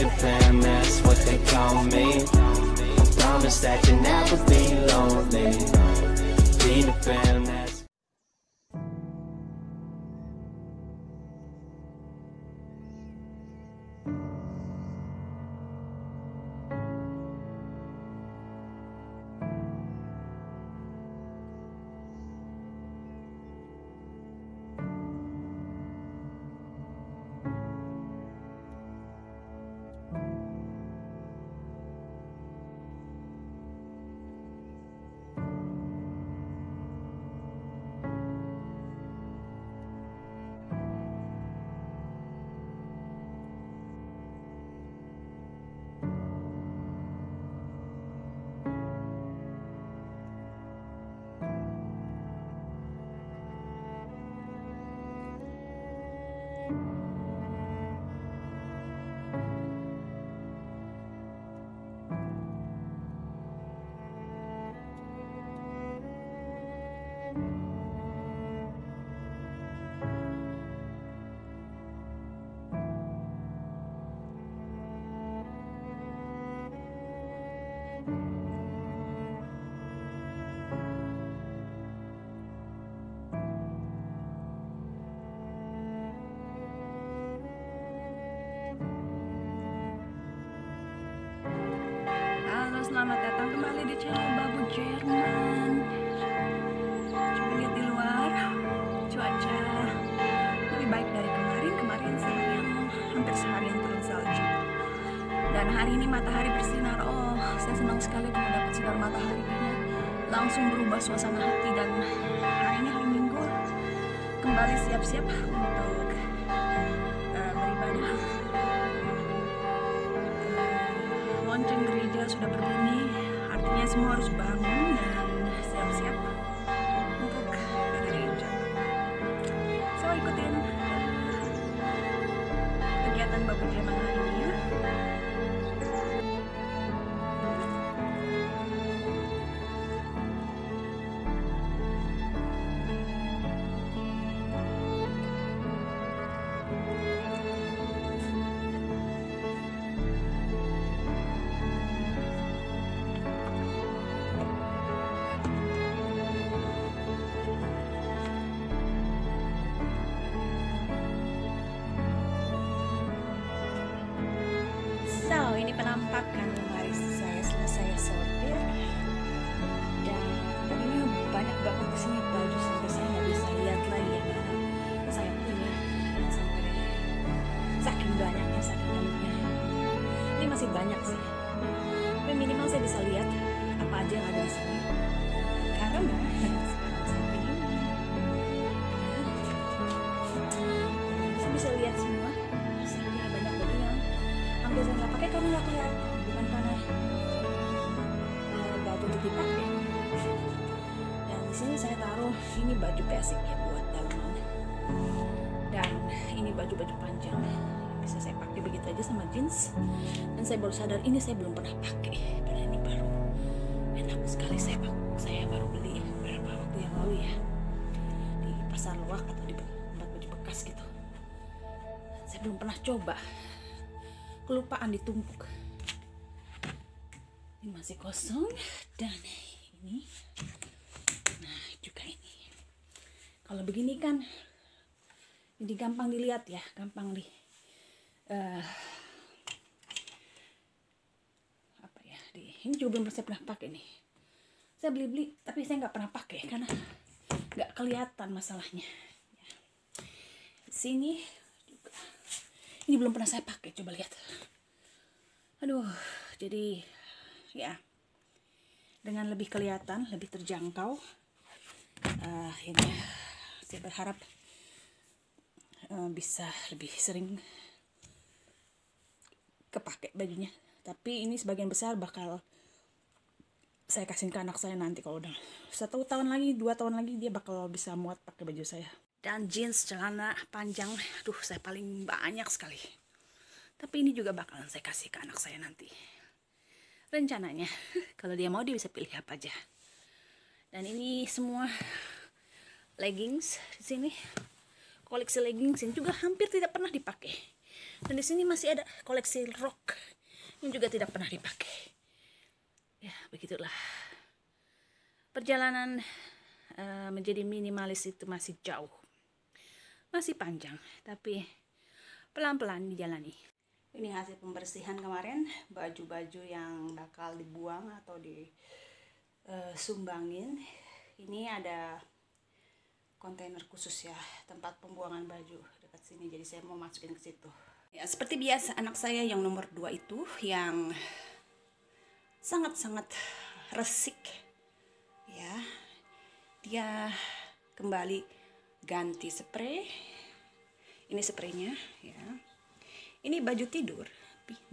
Peter Pan, that's what they call me. I promise that you'll never be lonely. Peter Pan, that's selamat datang kembali di channel Babu Jerman. Coba lihat di luar, cuaca lebih baik dari kemarin. Kemarin hampir seharian turun salju. Dan hari ini matahari bersinar. Oh, saya senang sekali kalau dapat sinar mataharinya. Langsung berubah suasana hati. Dan hari ini hari Minggu, kembali siap-siap untuk beribadah. Lonceng gereja sudah berbunyi, artinya semua harus bangun dan siap-siap untuk ke gereja. So, ikutin kegiatan Babu Jerman hari ini ya. Ini penampakan lemari saya selesai sortir, dan ini banyak banget kesini baju sampai saya nggak bisa lihat lagi yang mana saya punya, sampai saking banyaknya, saking banyaknya. Ini masih banyak sih, tapi minimal saya bisa lihat apa aja yang ada di sini karena sampai ini saya bisa lihat semua. Saya nggak pakai karena nggak kelihatan, bukan karena baju itu dipakai. Dan di sini saya taruh ini baju basic ya buat dalaman, dan ini baju-baju panjang bisa saya pakai begitu aja sama jeans. Dan saya baru sadar ini saya belum pernah pakai, padahal ini baru enak sekali. Saya baru beli beberapa waktu yang lalu ya di pasar loak atau di tempat baju bekas gitu. Saya belum pernah coba. Kelupaan ditumpuk. Ini masih kosong, dan ini, nah juga ini. Kalau begini kan, ini gampang dilihat ya, gampang ini juga belum saya pernah pakai nih. Saya beli, tapi saya nggak pernah pakai karena nggak kelihatan masalahnya. Di sini. Ini belum pernah saya pakai, coba lihat. Aduh, jadi ya dengan lebih kelihatan, lebih terjangkau. Ini saya berharap bisa lebih sering kepake bajunya. Tapi ini sebagian besar bakal saya kasihin ke anak saya nanti kalau udah 1 tahun lagi, 2 tahun lagi dia bakal bisa muat pakai baju saya. Dan jeans, celana panjang, aduh saya paling banyak sekali. Tapi ini juga bakalan saya kasih ke anak saya nanti. Rencananya, kalau dia mau dia bisa pilih apa aja. Dan ini semua leggings di sini. Koleksi leggings ini juga hampir tidak pernah dipakai. Dan di sini masih ada koleksi rok yang juga tidak pernah dipakai. Ya, begitulah. Perjalanan menjadi minimalis itu masih jauh. Masih panjang, tapi pelan-pelan dijalani. Ini hasil pembersihan kemarin, baju-baju yang bakal dibuang atau disumbangin. Ini ada kontainer khusus ya, tempat pembuangan baju dekat sini, jadi saya mau masukin ke situ. Ya, seperti biasa anak saya yang nomor 2 itu yang sangat-sangat resik ya, dia kembali ganti spray. Ini spraynya ya, ini baju tidur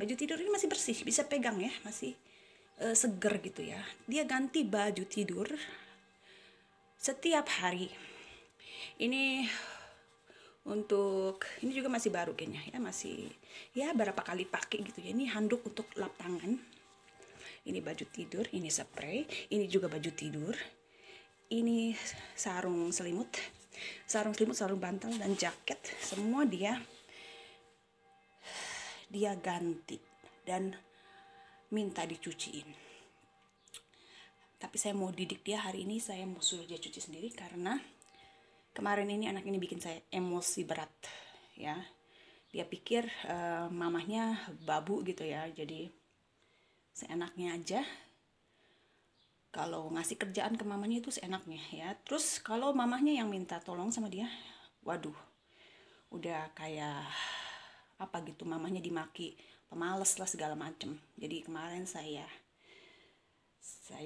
ini masih bersih, bisa pegang ya, masih seger gitu ya. Dia ganti baju tidur setiap hari. Ini ini juga masih baru kayaknya ya, masih ya berapa kali pakai gitu ya. Ini handuk untuk lap tangan. Ini baju tidur, ini spray, ini juga baju tidur. Ini sarung selimut, sarung bantal dan jaket, semua dia ganti dan minta dicuciin. Tapi saya mau didik dia hari ini, saya mau suruh dia cuci sendiri karena kemarin ini anak ini bikin saya emosi berat ya. Dia pikir mamahnya babu gitu ya, jadi seenaknya aja. Kalau ngasih kerjaan ke mamanya itu seenaknya ya. Terus kalau mamahnya yang minta tolong sama dia, waduh, udah kayak apa gitu, mamahnya dimaki pemalas lah segala macem. Jadi kemarin saya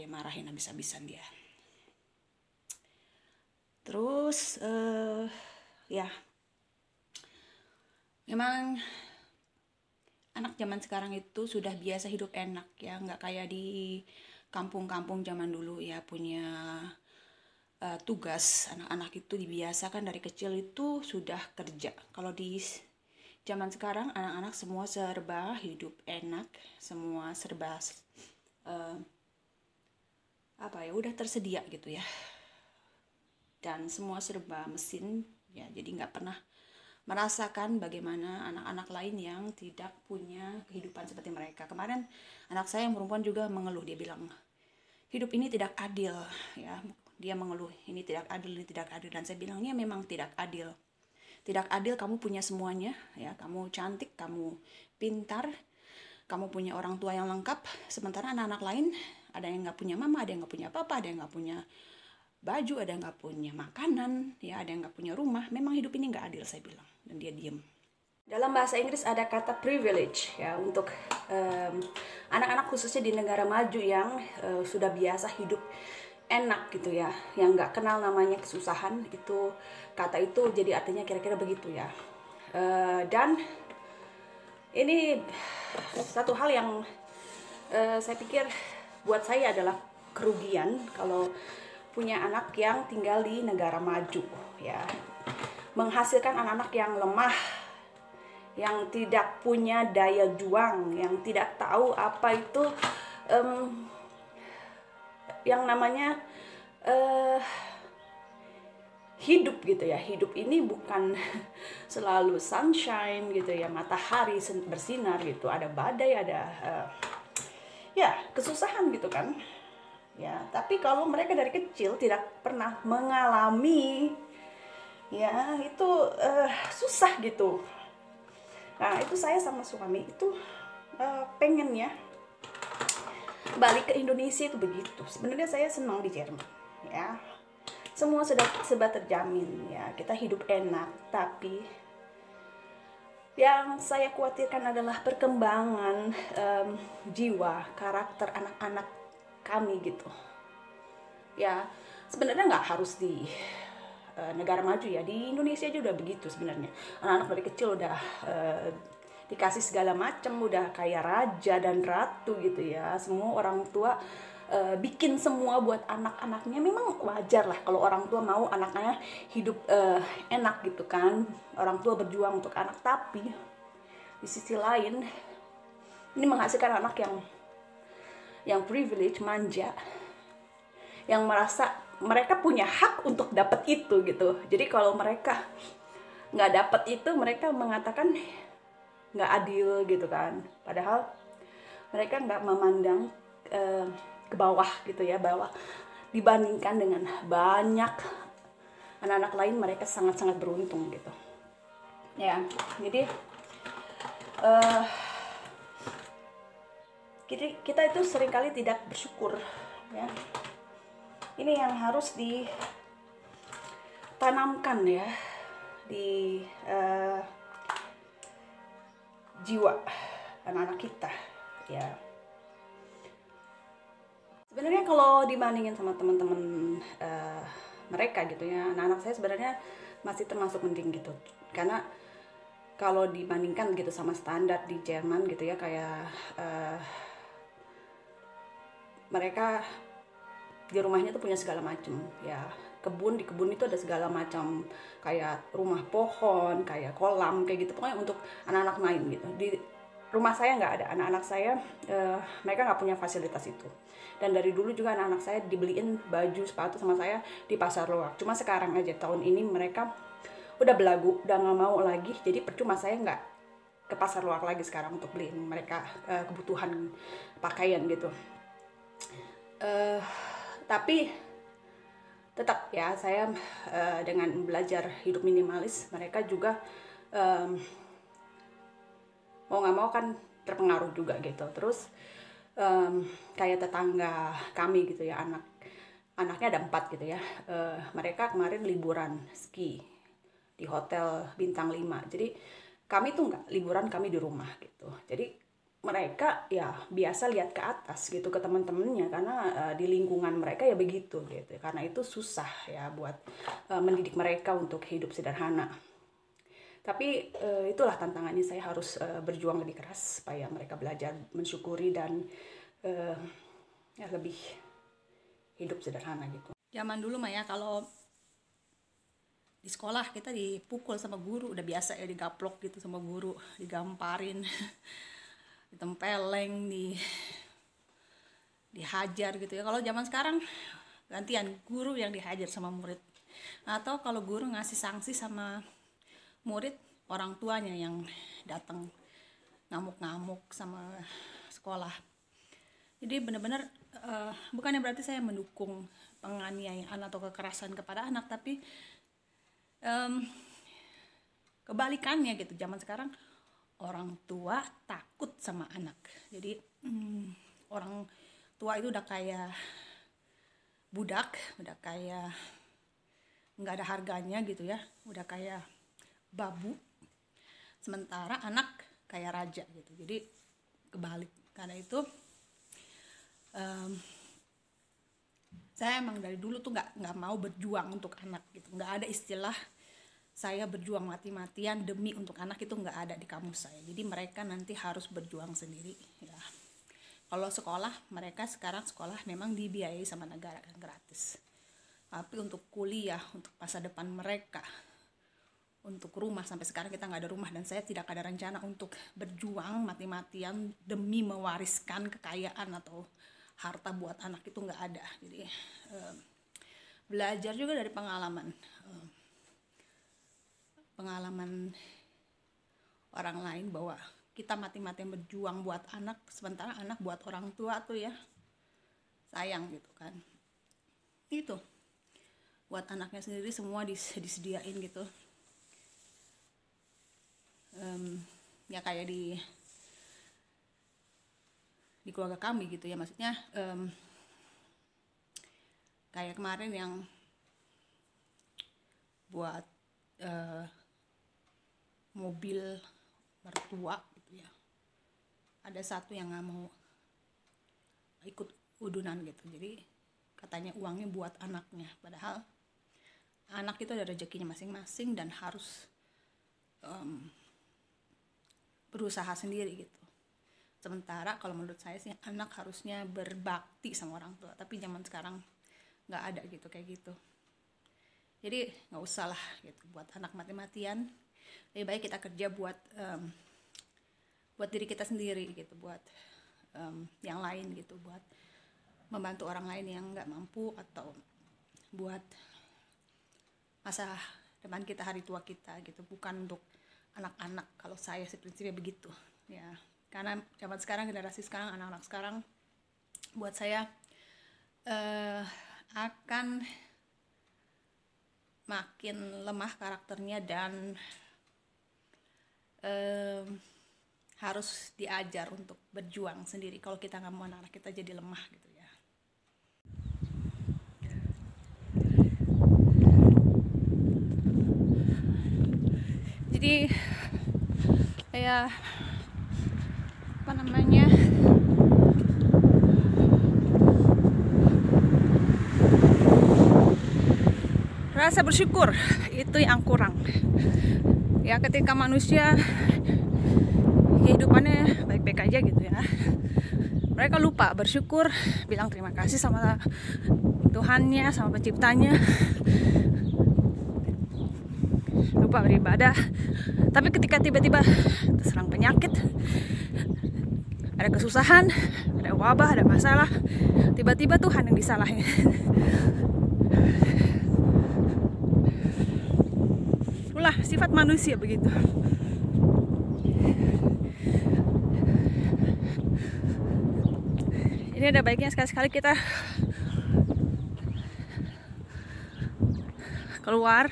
marahin habis-habisan dia. Terus ya memang anak zaman sekarang itu sudah biasa hidup enak ya, nggak kayak di kampung-kampung zaman dulu ya, punya tugas. Anak-anak itu dibiasakan dari kecil itu sudah kerja. Kalau di zaman sekarang anak-anak semua serba hidup enak, semua serba udah tersedia gitu ya, dan semua serba mesin ya, jadi nggak pernah merasakan bagaimana anak-anak lain yang tidak punya kehidupan seperti mereka. Kemarin anak saya yang perempuan juga mengeluh, dia bilang hidup ini tidak adil ya, dia mengeluh ini tidak adil, dan saya bilangnya memang tidak adil. Tidak adil, kamu punya semuanya ya, kamu cantik, kamu pintar, kamu punya orang tua yang lengkap, sementara anak-anak lain ada yang nggak punya mama, ada yang nggak punya papa, ada yang nggak punya baju, ada yang nggak punya makanan ya, ada yang nggak punya rumah. Memang hidup ini nggak adil, saya bilang, dan dia diem. Dalam bahasa Inggris ada kata privilege ya, untuk anak-anak khususnya di negara maju yang sudah biasa hidup enak gitu ya, yang nggak kenal namanya kesusahan. Itu kata itu jadi artinya kira-kira begitu ya. Dan ini satu hal yang saya pikir buat saya adalah kerugian kalau punya anak yang tinggal di negara maju ya, menghasilkan anak-anak yang lemah, yang tidak punya daya juang, yang tidak tahu apa itu yang namanya hidup gitu ya. Hidup ini bukan selalu sunshine gitu ya, matahari bersinar gitu, ada badai, ada ya kesusahan gitu kan ya. Tapi kalau mereka dari kecil tidak pernah mengalami ya, itu susah gitu. Nah itu saya sama suami itu pengen ya balik ke Indonesia itu begitu. Sebenarnya saya senang di Jerman ya, semua sudah serba terjamin ya, kita hidup enak. Tapi yang saya khawatirkan adalah perkembangan jiwa, karakter anak-anak kami gitu ya. Sebenarnya nggak harus di negara maju ya, di Indonesia aja udah begitu sebenarnya. Anak-anak dari kecil udah dikasih segala macam, udah kayak raja dan ratu gitu ya. Semua orang tua bikin semua buat anak-anaknya. Memang wajar lah kalau orang tua mau anaknya hidup enak gitu kan, orang tua berjuang untuk anak. Tapi di sisi lain ini menghasilkan anak yang privilege, manja, yang merasa mereka punya hak untuk dapat itu gitu. Jadi kalau mereka nggak dapat itu, mereka mengatakan nggak adil gitu kan. Padahal mereka nggak memandang ke bawah gitu ya, bahwa dibandingkan dengan banyak anak-anak lain mereka sangat-sangat beruntung gitu ya. Jadi kita itu seringkali tidak bersyukur ya. Ini yang harus ditanamkan ya di jiwa anak-anak kita ya. Sebenarnya kalau dibandingin sama teman-teman mereka gitu ya, anak-anak saya sebenarnya masih termasuk mending gitu. Karena kalau dibandingkan gitu sama standar di Jerman gitu ya, kayak mereka di rumahnya tuh punya segala macam ya. Di kebun itu ada segala macam, kayak rumah pohon, kayak kolam, kayak gitu. Pokoknya untuk anak-anak main gitu. Di rumah saya nggak ada. Anak-anak saya mereka nggak punya fasilitas itu. Dan dari dulu juga anak-anak saya dibeliin baju sepatu sama saya di pasar luar. Cuma sekarang aja tahun ini mereka udah belagu, udah nggak mau lagi. Jadi percuma saya nggak ke pasar luar lagi sekarang untuk beliin mereka kebutuhan pakaian gitu. Tapi tetap ya, saya dengan belajar hidup minimalis, mereka juga mau nggak mau kan terpengaruh juga gitu. Terus kayak tetangga kami gitu ya, anaknya ada 4 gitu ya, mereka kemarin liburan ski di hotel bintang 5. Jadi kami tuh nggak liburan, kami di rumah gitu. Jadi mereka ya biasa lihat ke atas gitu ke teman-temannya, karena di lingkungan mereka ya begitu gitu. Karena itu susah ya buat mendidik mereka untuk hidup sederhana. Tapi itulah tantangannya, saya harus berjuang lebih keras supaya mereka belajar mensyukuri dan ya lebih hidup sederhana gitu. Zaman dulu mah ya, kalau di sekolah kita dipukul sama guru udah biasa ya, digaplok gitu sama guru, digamparin, ditempeleng, dihajar gitu ya. Kalau zaman sekarang gantian, guru yang dihajar sama murid. Atau kalau guru ngasih sanksi sama murid, orang tuanya yang datang ngamuk-ngamuk sama sekolah. Jadi benar-benar bukannya berarti saya mendukung penganiayaan atau kekerasan kepada anak, tapi kebalikannya gitu. Zaman sekarang orang tua takut sama anak. Jadi orang tua itu udah kayak budak, udah kayak nggak ada harganya gitu ya, udah kayak babu, sementara anak kayak raja gitu. Jadi kebalik. Karena itu saya emang dari dulu tuh nggak mau berjuang untuk anak gitu. Nggak ada istilah saya berjuang mati-matian demi untuk anak, itu nggak ada di kamus saya. Jadi mereka nanti harus berjuang sendiri ya. Kalau sekolah, mereka sekarang sekolah memang dibiayai sama negara kan, gratis. Tapi untuk kuliah, untuk masa depan mereka, untuk rumah, sampai sekarang kita nggak ada rumah, dan saya tidak ada rencana untuk berjuang mati-matian demi mewariskan kekayaan atau harta buat anak, itu nggak ada. Jadi belajar juga dari pengalaman orang lain, bahwa kita mati-matian berjuang buat anak, sementara anak buat orang tua tuh ya sayang gitu kan. Itu buat anaknya sendiri semua disediain gitu. Ya kayak di keluarga kami gitu ya, maksudnya kayak kemarin yang buat mobil mertua gitu ya, ada satu yang nggak mau ikut udunan gitu. Jadi katanya uangnya buat anaknya, padahal anak itu ada rezekinya masing-masing dan harus berusaha sendiri gitu. Sementara kalau menurut saya sih anak harusnya berbakti sama orang tua, tapi zaman sekarang nggak ada gitu kayak gitu. Jadi nggak usah lah gitu buat anak mati-matian. Lebih baik kita kerja buat diri kita sendiri gitu, buat yang lain gitu, buat membantu orang lain yang nggak mampu, atau buat masa depan kita, hari tua kita gitu. Bukan untuk anak-anak. Kalau saya sih prinsipnya begitu ya, karena zaman sekarang, generasi sekarang, anak-anak sekarang buat saya akan makin lemah karakternya dan harus diajar untuk berjuang sendiri kalau kita nggak mau anak-anak kita jadi lemah gitu ya. Jadi kayak apa namanya, rasa bersyukur itu yang kurang ya, ketika manusia kehidupannya baik-baik aja gitu ya, mereka lupa bersyukur, bilang terima kasih sama Tuhannya, sama penciptanya, lupa beribadah. Tapi ketika tiba-tiba terserang penyakit, ada kesusahan, ada wabah, ada masalah, tiba-tiba Tuhan yang disalahin. Itulah sifat manusia begitu. Ini ada baiknya sekali-sekali kita keluar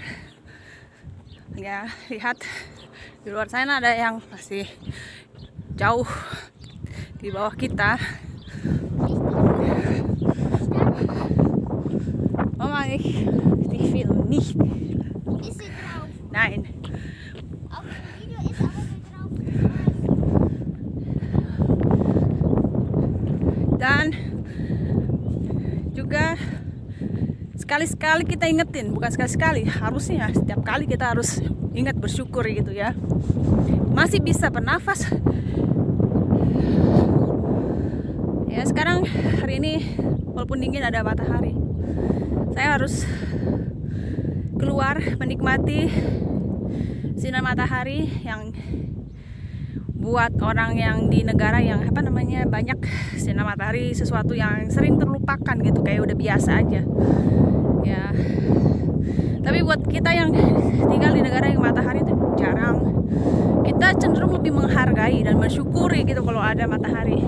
ya, lihat di luar sana ada yang masih jauh di bawah kita. Mama, ich film nicht. Ist sie drauf? Nein. Auf dem Video ist aber so drauf. Dan juga sekali-sekali kita ingetin, bukan sekali-sekali, harusnya setiap kali kita harus ingat bersyukur gitu ya. Masih bisa bernafas. Ya sekarang hari ini walaupun dingin ada matahari, saya harus keluar menikmati sinar matahari yang buat orang yang di negara yang apa namanya banyak sinar matahari, sesuatu yang sering terlupakan gitu, kayak udah biasa aja ya. Tapi buat kita yang tinggal di negara yang matahari itu jarang, kita cenderung lebih menghargai dan mensyukuri gitu kalau ada matahari.